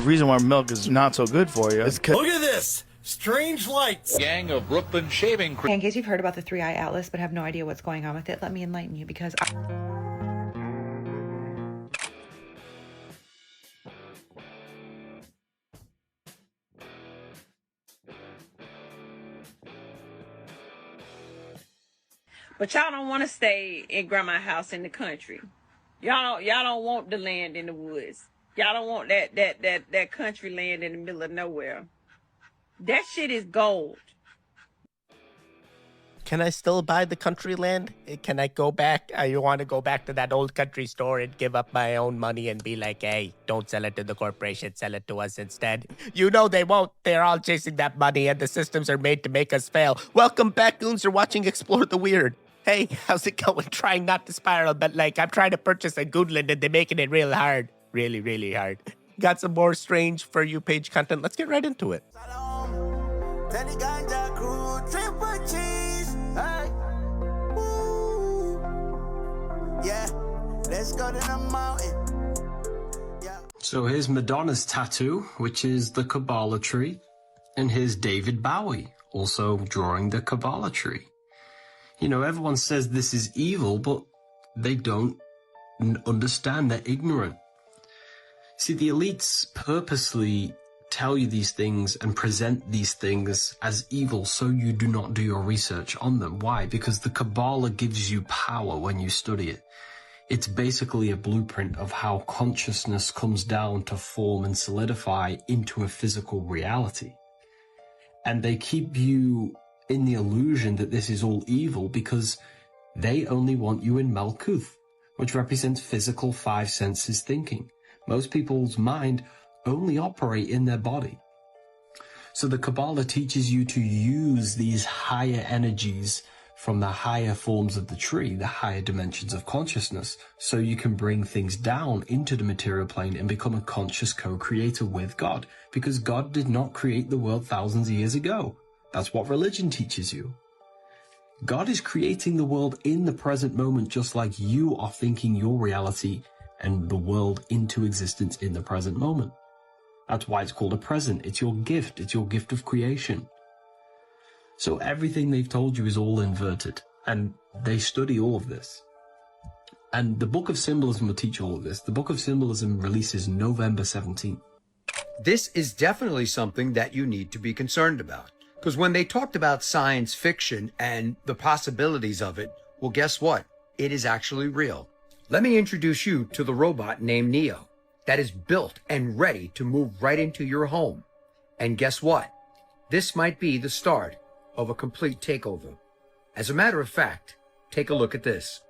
reason why milk is not so good for you is because... Look at this! Strange lights! Gang of Brooklyn shaving cream. In case you've heard about the 3-eye atlas but have no idea what's going on with it, let me enlighten you because But y'all don't want to stay in grandma's house in the country. Y'all don't want the land in the woods. Y'all don't want that country land in the middle of nowhere. That shit is gold. Can I still buy the country land? Can I go back? I want to go back to that old country store and give up my own money and be like, hey, don't sell it to the corporation, sell it to us instead. You know they won't. They're all chasing that money and the systems are made to make us fail. Welcome back, goons. You're watching Explore the Weird. Hey, how's it going? Trying not to spiral, but like I'm trying to purchase a Goodland and they're making it real hard. Really, really hard. Got some more strange For You page content. Let's get right into it. Yeah, let's go to the mountain. Yeah. So here's Madonna's tattoo, which is the Kabbalah tree. And here's David Bowie, also drawing the Kabbalah tree. You know, everyone says this is evil, but they don't understand. They're ignorant. See, the elites purposely tell you these things and present these things as evil so you do not do your research on them. Why? Because the Kabbalah gives you power when you study it. It's basically a blueprint of how consciousness comes down to form and solidify into a physical reality. And they keep you in the illusion that this is all evil because they only want you in Malkuth, which represents physical five senses thinking. Most people's mind only operate in their body. So the Kabbalah teaches you to use these higher energies from the higher forms of the tree, the higher dimensions of consciousness, so you can bring things down into the material plane and become a conscious co-creator with God, because God did not create the world thousands of years ago. That's what religion teaches you. God is creating the world in the present moment, just like you are thinking your reality and the world into existence in the present moment. That's why it's called a present. It's your gift. It's your gift of creation. So everything they've told you is all inverted, and they study all of this. And the Book of Symbolism will teach all of this. The Book of Symbolism releases November 17th. This is definitely something that you need to be concerned about. Because when they talked about science fiction and the possibilities of it, well, guess what? It is actually real. Let me introduce you to the robot named Neo that is built and ready to move right into your home. And guess what? This might be the start of a complete takeover. As a matter of fact, take a look at this.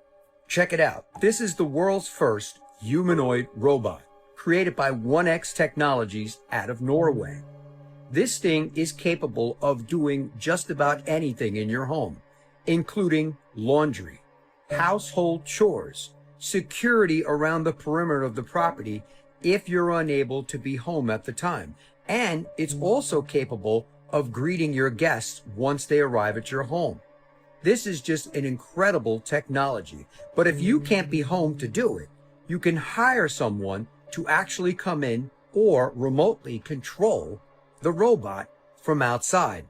Check it out. This is the world's first humanoid robot, created by 1X Technologies out of Norway. This thing is capable of doing just about anything in your home, including laundry, household chores, security around the perimeter of the property if you're unable to be home at the time. And it's also capable of greeting your guests once they arrive at your home. This is just an incredible technology. But if you can't be home to do it, you can hire someone to actually come in or remotely control the robot from outside.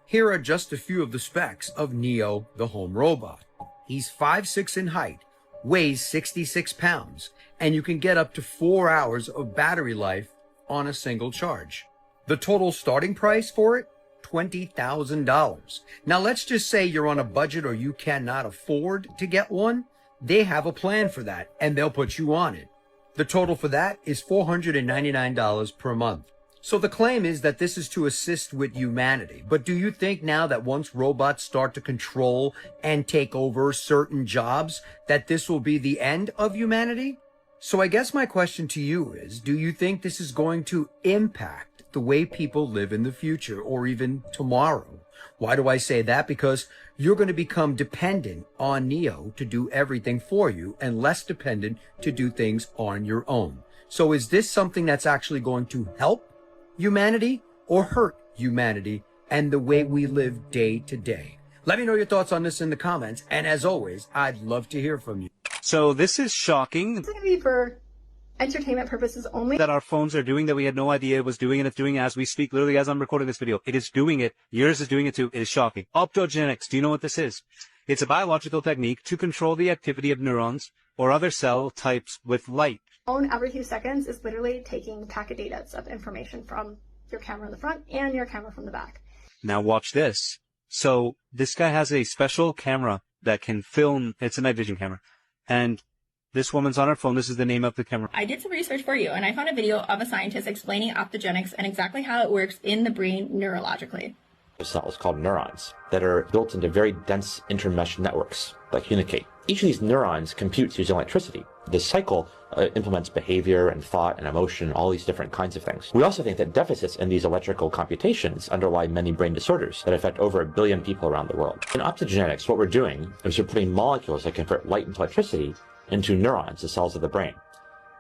Here are just a few of the specs of Neo, the home robot. He's 5'6" in height, weighs 66 pounds, and you can get up to 4 hours of battery life on a single charge. The total starting price for it, $20,000. Now let's just say you're on a budget or you cannot afford to get one. They have a plan for that and they'll put you on it. The total for that is $499 per month. So the claim is that this is to assist with humanity. But do you think now that once robots start to control and take over certain jobs, that this will be the end of humanity? So I guess my question to you is, do you think this is going to impact the way people live in the future or even tomorrow? Why do I say that? Because you're going to become dependent on Neo to do everything for you and less dependent to do things on your own. So is this something that's actually going to help humanity or hurt humanity and the way we live day to day? Let me know your thoughts on this in the comments. And as always, I'd love to hear from you. So this is shocking. It's going to be for entertainment purposes only. That our phones are doing that we had no idea it was doing, and it's doing as we speak. Literally, as I'm recording this video, it is doing it. Yours is doing it too. It is shocking. Optogenetics. Do you know what this is? It's a biological technique to control the activity of neurons or other cell types with light. Phone every few seconds is literally taking packet data of information from your camera in the front and your camera from the back. Now watch this. So this guy has a special camera that can film. It's a night vision camera, and this woman's on her phone. This is the name of the camera. I did some research for you, and I found a video of a scientist explaining optogenetics and exactly how it works in the brain neurologically. Cells called neurons that are built into very dense intermesh networks that communicate. Each of these neurons computes using electricity. This cycle implements behavior and thought and emotion, all these different kinds of things. We also think that deficits in these electrical computations underlie many brain disorders that affect over 1 billion people around the world. In optogenetics, what we're doing is we're putting molecules that convert light into electricity into neurons, the cells of the brain.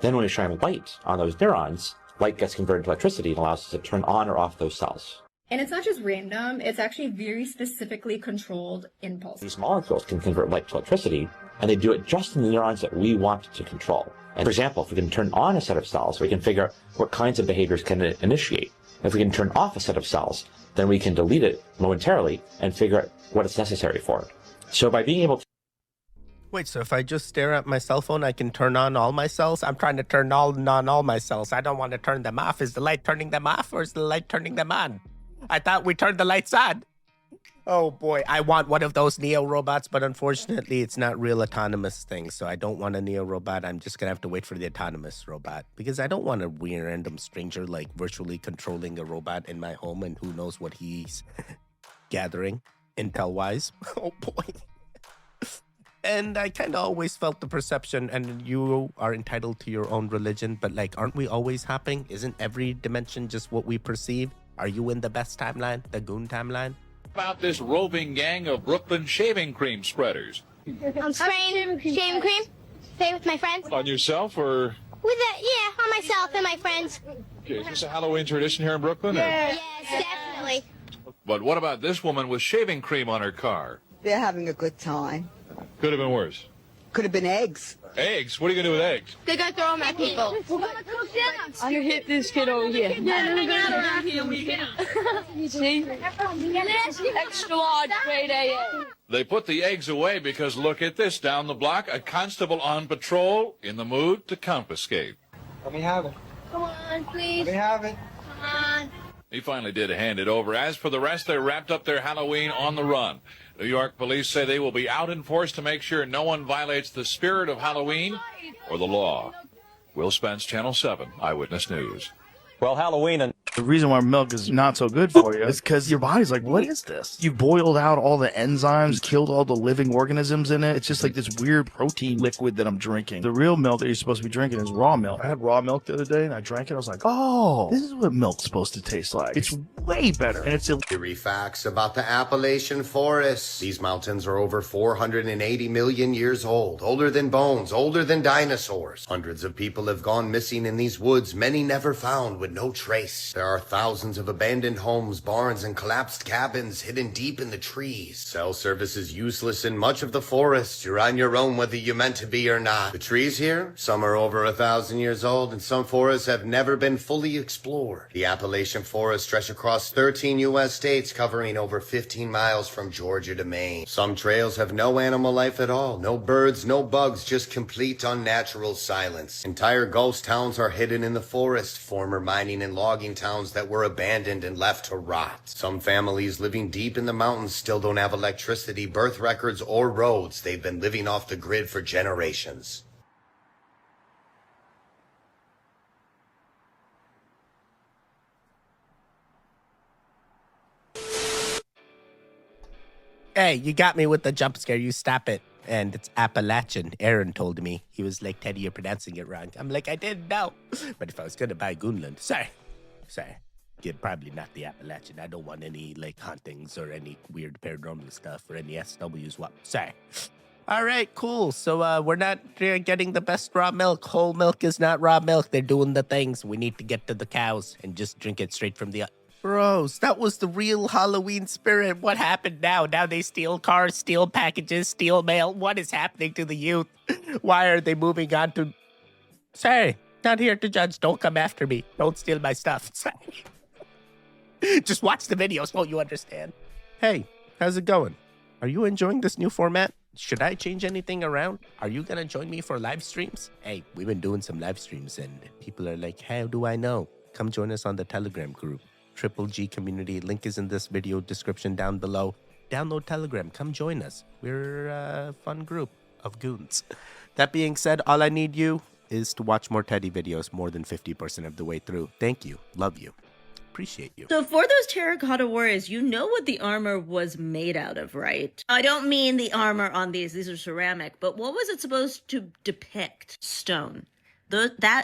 Then when we shine light on those neurons, light gets converted to electricity and allows us to turn on or off those cells. And it's not just random, it's actually very specifically controlled impulses. These molecules can convert light to electricity, and they do it just in the neurons that we want to control. And for example, if we can turn on a set of cells, we can figure out what kinds of behaviors can it initiate. If we can turn off a set of cells, then we can delete it momentarily and figure out what it's necessary for. So by being able to... Wait, so if I just stare at my cell phone, I can turn on all my cells? I'm trying to turn on all my cells. I don't want to turn them off. Is the light turning them off, or is the light turning them on? I thought we turned the lights on. Oh boy, I want one of those Neo robots, but unfortunately it's not real autonomous things, so I don't want a Neo robot. I'm just gonna have to wait for the autonomous robot, because I don't want a weird random stranger like virtually controlling a robot in my home and who knows what he's gathering intel-wise. Oh boy. And I kind of always felt the perception, and you are entitled to your own religion, but like, aren't we always hopping? Isn't every dimension just what we perceive? Are you in the best timeline, the goon timeline? About this roving gang of Brooklyn shaving cream spreaders. I'm spraying shaving cream. Stay with my friends. On yourself or? On myself and my friends. Okay, is this a Halloween tradition here in Brooklyn? Yes, definitely. But what about this woman with shaving cream on her car? They're having a good time. Could have been worse. Could have been eggs. Eggs? What are you going to do with eggs? They're going to throw them at people. You hit this kid over here. Yeah, they're going to around here. You see? Extra large, grade AA. They put the eggs away because look at this. Down the block, a constable on patrol in the mood to confiscate. Let me have it. Come on, please. Let me have it. Come on. He finally did hand it over. As for the rest, they wrapped up their Halloween on the run. New York police say they will be out in force to make sure no one violates the spirit of Halloween or the law. Will Spence, Channel 7, Eyewitness News. Well, Halloween and the reason why milk is not so good for you is because your body's like, what is this? You boiled out all the enzymes, killed all the living organisms in it. It's just like this weird protein liquid that I'm drinking. The real milk that you're supposed to be drinking is raw milk. I had raw milk the other day and I drank it. I was like, oh, this is what milk's supposed to taste like. It's way better. And it's Eerie facts about the Appalachian forests. These mountains are over 480 million years old, older than bones, older than dinosaurs. Hundreds of people have gone missing in these woods, many never found with no trace. There are thousands of abandoned homes, barns, and collapsed cabins hidden deep in the trees. Cell service is useless in much of the forest. You're on your own whether you meant to be or not. The trees here, some are over 1,000 years old, and some forests have never been fully explored. The Appalachian forests stretch across 13 U.S. states, covering over 15 miles from Georgia to Maine. Some trails have no animal life at all. No birds, no bugs, just complete unnatural silence. Entire ghost towns are hidden in the forest, former mining and logging towns that were abandoned and left to rot. Some families living deep in the mountains still don't have electricity, birth records, or roads. They've been living off the grid for generations. Hey, you got me with the jump scare. You stop it. And it's Appalachian. Aaron told me. He was like, Teddy, you're pronouncing it wrong. I'm like, I didn't know. But if I was going to buy Goonland, sorry. Yeah, probably not the Appalachian. I don't want any like hauntings or any weird paranormal stuff or any SWs. What? Sorry. All right, cool. So we're not getting the best raw milk. Whole milk is not raw milk. They're doing the things. We need to get to the cows and just drink it straight from the... Bros, that was the real Halloween spirit. What happened now? Now they steal cars, steal packages, steal mail. What is happening to the youth? Why are they moving on to... Sorry. Not here to judge. Don't come after me. Don't steal my stuff. Just watch the video so you understand. Hey, how's it going? Are you enjoying this new format? Should I change anything around? Are you gonna join me for live streams? Hey, we've been doing some live streams and people are like, how do I know? Come join us on the Telegram group. Triple G community. Link is in this video description down below. Download Telegram. Come join us. We're a fun group of goons. That being said, all I need you is to watch more Teddy videos more than 50% of the way through. Thank you. Love you. Appreciate you. So for those terracotta warriors, you know what the armor was made out of, right? I don't mean the armor on these are ceramic, but what was it supposed to depict? Stone.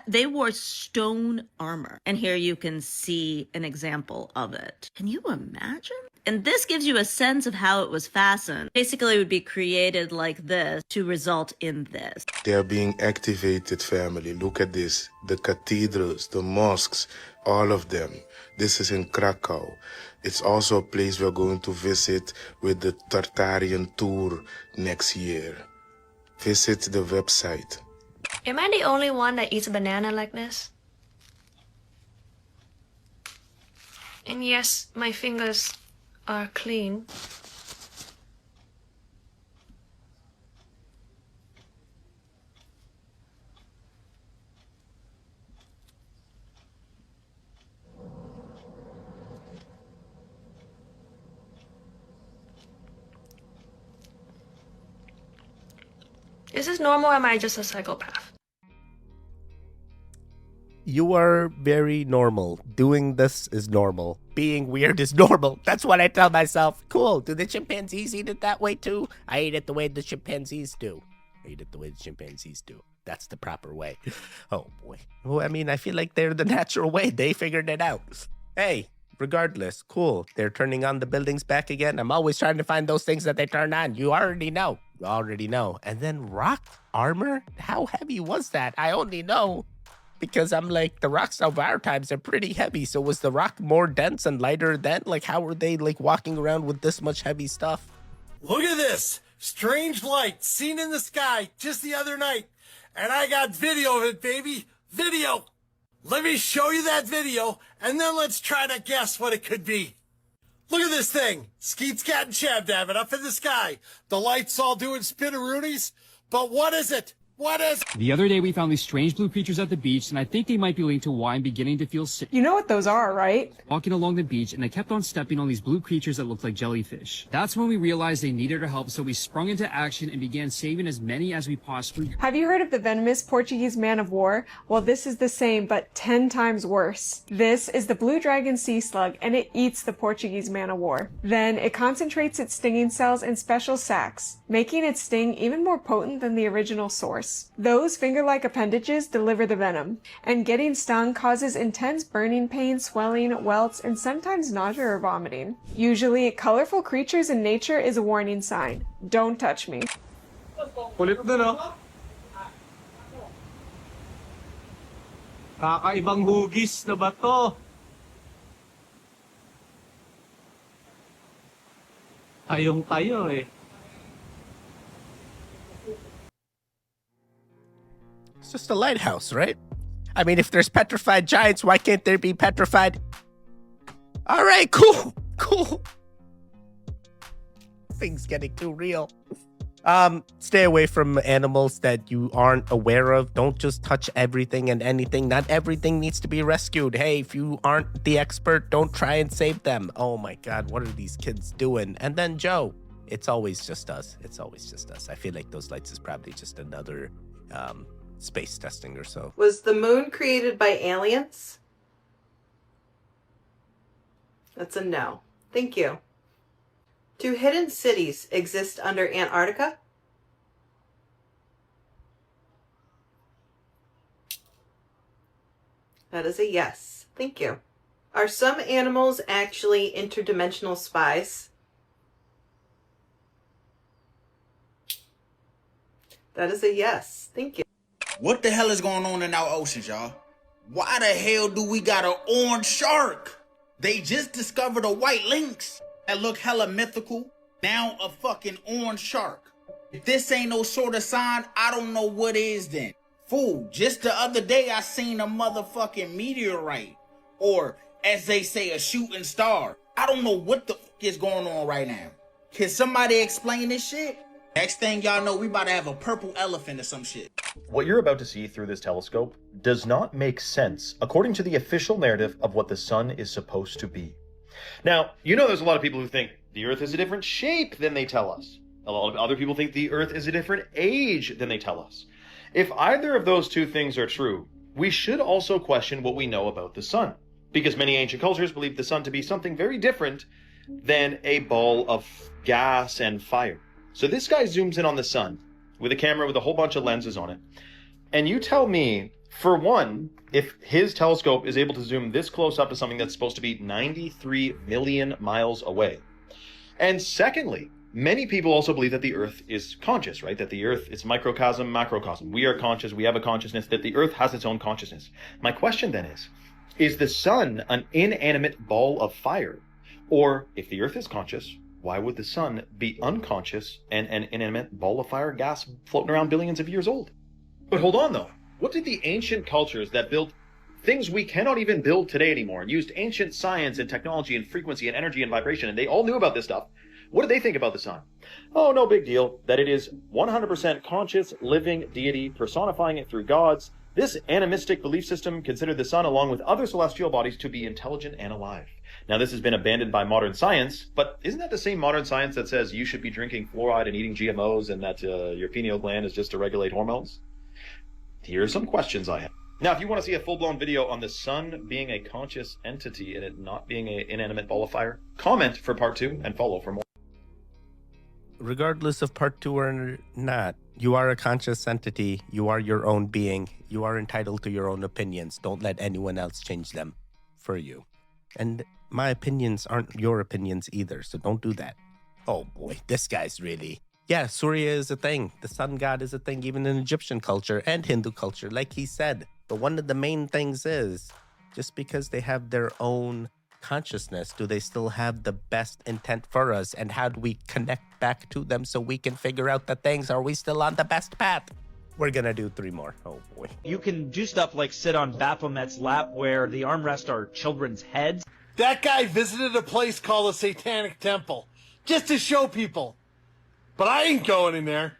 They wore stone armor. And here you can see an example of it. Can you imagine? And this gives you a sense of how it was fastened. Basically, it would be created like this to result in this. They are being activated, family. Look at this. The cathedrals, the mosques, all of them. This is in Krakow. It's also a place we're going to visit with the Tartarian tour next year. Visit the website. Am I the only one that eats a banana like this? And yes, my fingers are clean. Is this normal or am I just a psychopath? You are very normal. Doing this is normal. Being weird is normal. That's what I tell myself. Cool. Do the chimpanzees eat it that way too? I eat it the way the chimpanzees do. I eat it the way the chimpanzees do. That's the proper way. Oh boy. Well, I mean, I feel like they're the natural way. They figured it out. Hey, regardless, cool. They're turning on the buildings back again. I'm always trying to find those things that they turn on. You already know. You already know. And then rock armor? How heavy was that? I only know because I'm like, the rocks of our times are pretty heavy. So was the rock more dense and lighter then? Like, how were they like walking around with this much heavy stuff? Look at this. Strange light seen in the sky just the other night. And I got video of it, baby. Video. Let me show you that video, and then let's try to guess what it could be. Look at this thing. Skeet, Scat, and Shabdab up in the sky. The lights all doing spinneroonies. But what is it? What is it? The other day we found these strange blue creatures at the beach, and I think they might be linked to why I'm beginning to feel sick. You know what those are, right? Walking along the beach, and I kept on stepping on these blue creatures that looked like jellyfish. That's when we realized they needed our help, so we sprung into action and began saving as many as we possibly could. Have you heard of the venomous Portuguese man of war? Well, this is the same, but 10 times worse. This is the blue dragon sea slug, and it eats the Portuguese man of war. Then it concentrates its stinging cells in special sacs, making its sting even more potent than the original source. Those finger-like appendages deliver the venom, and getting stung causes intense burning pain, swelling, welts, and sometimes nausea or vomiting. Usually, colorful creatures in nature is a warning sign. Don't touch me. Kulit na, no? Kakaibang hugis na ba to? Tayong tayo eh. It's just a lighthouse, right? I mean, if there's petrified giants, why can't there be petrified? All right, cool, cool. Things getting too real. Stay away from animals that you aren't aware of. Don't just touch everything and anything. Not everything needs to be rescued. Hey, if you aren't the expert, don't try and save them. Oh my God, what are these kids doing? And then Joe, it's always just us. It's always just us. I feel like those lights is probably just another space testing or so. Was the moon created by aliens? That's a no. Thank you. Do hidden cities exist under Antarctica? That is a yes. Thank you. Are some animals actually interdimensional spies? That is a yes. Thank you. What the hell is going on in our oceans, y'all? Why the hell do we got an orange shark? They just discovered a white lynx that look hella mythical. Now a fucking orange shark. If this ain't no sort of sign, I don't know what is then. Fool, just the other day I seen a motherfucking meteorite. Or, as they say, a shooting star. I don't know what the fuck is going on right now. Can somebody explain this shit? Next thing y'all know, we about to have a purple elephant or some shit. What you're about to see through this telescope does not make sense according to the official narrative of what the sun is supposed to be. Now, you know there's a lot of people who think the Earth is a different shape than they tell us. A lot of other people think the Earth is a different age than they tell us. If either of those two things are true, we should also question what we know about the sun, because many ancient cultures believed the sun to be something very different than a ball of gas and fire. So this guy zooms in on the sun with a camera with a whole bunch of lenses on it. And you tell me, for one, if his telescope is able to zoom this close up to something that's supposed to be 93 million miles away. And secondly, many people also believe that the Earth is conscious, right? That the Earth is microcosm, macrocosm. We are conscious, we have a consciousness, that the Earth has its own consciousness. My question then is the sun an inanimate ball of fire? Or if the Earth is conscious, why would the sun be unconscious and an inanimate ball of fire gas floating around billions of years old? But hold on though. What did the ancient cultures that built things we cannot even build today anymore and used ancient science and technology and frequency and energy and vibration, and they all knew about this stuff, what did they think about the sun? Oh, no big deal. That it is 100% conscious, living deity, personifying it through gods. This animistic belief system considered the sun, along with other celestial bodies, to be intelligent and alive. Now, this has been abandoned by modern science, but isn't that the same modern science that says you should be drinking fluoride and eating GMOs and that your pineal gland is just to regulate hormones? Here are some questions I have. Now, if you want to see a full-blown video on the sun being a conscious entity and it not being an inanimate ball of fire, comment for part 2 and follow for more. Regardless of part 2 or not, you are a conscious entity. You are your own being. You are entitled to your own opinions. Don't let anyone else change them for you. And my opinions aren't your opinions either, so don't do that. Oh boy, this guy's really... Yeah, Surya is a thing. The sun god is a thing, even in Egyptian culture and Hindu culture, like he said. But one of the main things is, just because they have their own consciousness, do they still have the best intent for us? And how do we connect back to them so we can figure out the things? Are we still on the best path? We're gonna do 3 more. Oh boy. You can do stuff like sit on Baphomet's lap where the armrests are children's heads. That guy visited a place called a Satanic Temple just to show people. But I ain't going in there.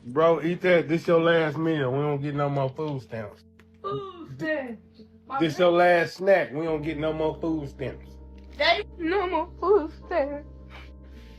Bro, eat that. This your last meal. We don't get no more food stamps. Food stamps. This your last snack. We don't get no more food stamps. Daddy, no more food stamps.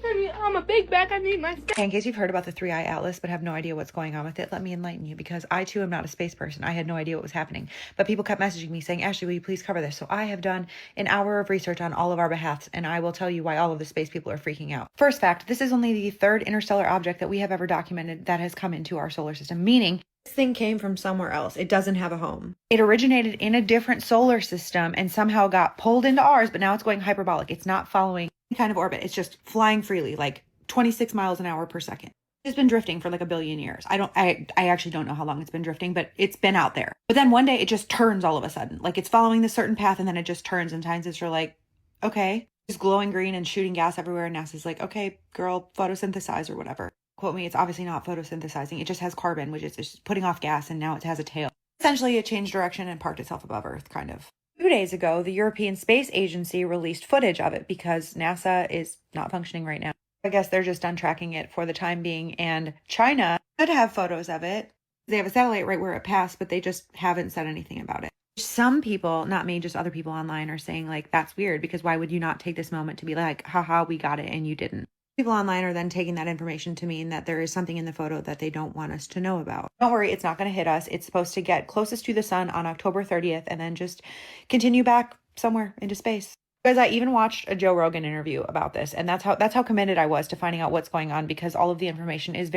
I'm a big bag. I need my stamps. In case you've heard about the 3-Eye Atlas but have no idea what's going on with it, let me enlighten you, because I too am not a space person. I had no idea what was happening. But people kept messaging me saying, Ashley, will you please cover this? So I have done an hour of research on all of our behalfs, and I will tell you why all of the space people are freaking out. First fact, this is only the 3rd interstellar object that we have ever documented that has come into our solar system, meaning this thing came from somewhere else. It doesn't have a home. It originated in a different solar system and somehow got pulled into ours, but now it's going hyperbolic. It's not following any kind of orbit. It's just flying freely, like 26 miles an hour per second. It's been drifting for like a billion years. I actually don't know how long it's been drifting, but it's been out there. But then one day it just turns all of a sudden. Like it's following this certain path and then it just turns, and scientists are like, okay. It's glowing green and shooting gas everywhere, and NASA's like, okay, girl, photosynthesize or whatever. Quote me, it's obviously not photosynthesizing. It just has carbon, which is just putting off gas, and now it has a tail. Essentially, it changed direction and parked itself above Earth, kind of. 2 days ago, the European Space Agency released footage of it because NASA is not functioning right now. I guess they're just done tracking it for the time being, and China could have photos of it. They have a satellite right where it passed, but they just haven't said anything about it. Some people, not me, just other people online, are saying, like, that's weird, because why would you not take this moment to be like, haha, we got it and you didn't? People online are then taking that information to mean that there is something in the photo that they don't want us to know about. Don't worry, it's not going to hit us. It's supposed to get closest to the sun on October 30th and then just continue back somewhere into space. Because I even watched a Joe Rogan interview about this, and that's how committed I was to finding out what's going on, because all of the information is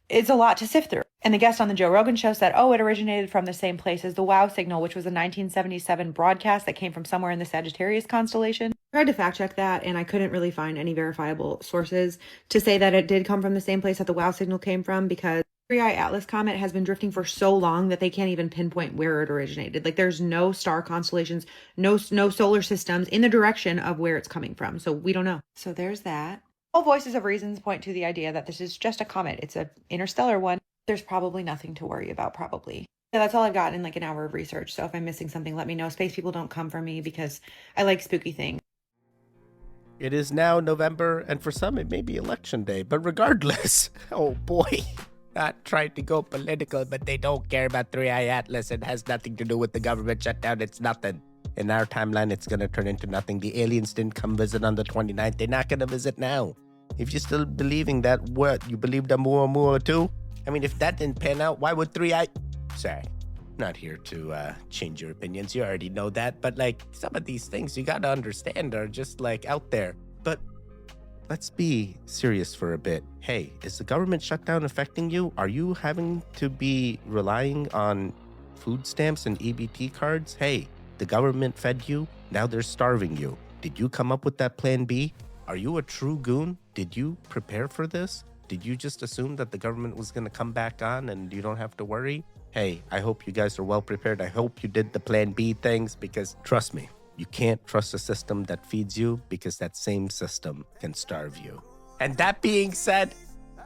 it's a lot to sift through. And the guest on the Joe Rogan show said, it originated from the same place as the WOW signal, which was a 1977 broadcast that came from somewhere in the Sagittarius constellation. I tried to fact check that, and I couldn't really find any verifiable sources to say that it did come from the same place that the WOW signal came from, because the 3-Eye Atlas comet has been drifting for so long that they can't even pinpoint where it originated. Like, there's no star constellations, no solar systems in the direction of where it's coming from. So we don't know. So there's that. All voices of reasons point to the idea that this is just a comet. It's an interstellar one. there's probably nothing to worry about, probably. Yeah, that's all I've got in like an hour of research. So if I'm missing something, let me know. Space people don't come for me because I like spooky things. It is now November, and for some it may be election day, but regardless, oh boy, not trying to go political, but they don't care about 3i Atlas. It has nothing to do with the government shutdown. It's nothing. In our timeline, it's going to turn into nothing. The aliens didn't come visit on the 29th. They're not going to visit now. If you're still believing that, what, you believed in Muamua too? I mean, if that didn't pan out, why would 3i... Sorry, not here to change your opinions. You already know that. But, like, some of these things you got to understand are just, like, out there. But let's be serious for a bit. Hey, is the government shutdown affecting you? Are you having to be relying on food stamps and EBT cards? Hey, the government fed you. Now they're starving you. Did you come up with that plan B? Are you a true goon? Did you prepare for this? Did you just assume that the government was going to come back on and you don't have to worry? Hey, I hope you guys are well prepared. I hope you did the plan B things, because trust me, you can't trust a system that feeds you, because that same system can starve you. And that being said,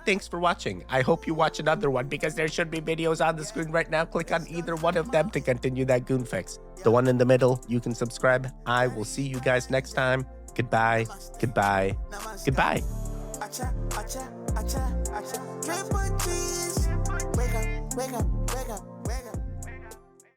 thanks for watching. I hope you watch another one, because there should be videos on the screen right now. Click on either one of them to continue that goon fix. The one in the middle, you can subscribe. I will see you guys next time. Goodbye, goodbye, goodbye. Triple G's. Wake up, wake up, wake up.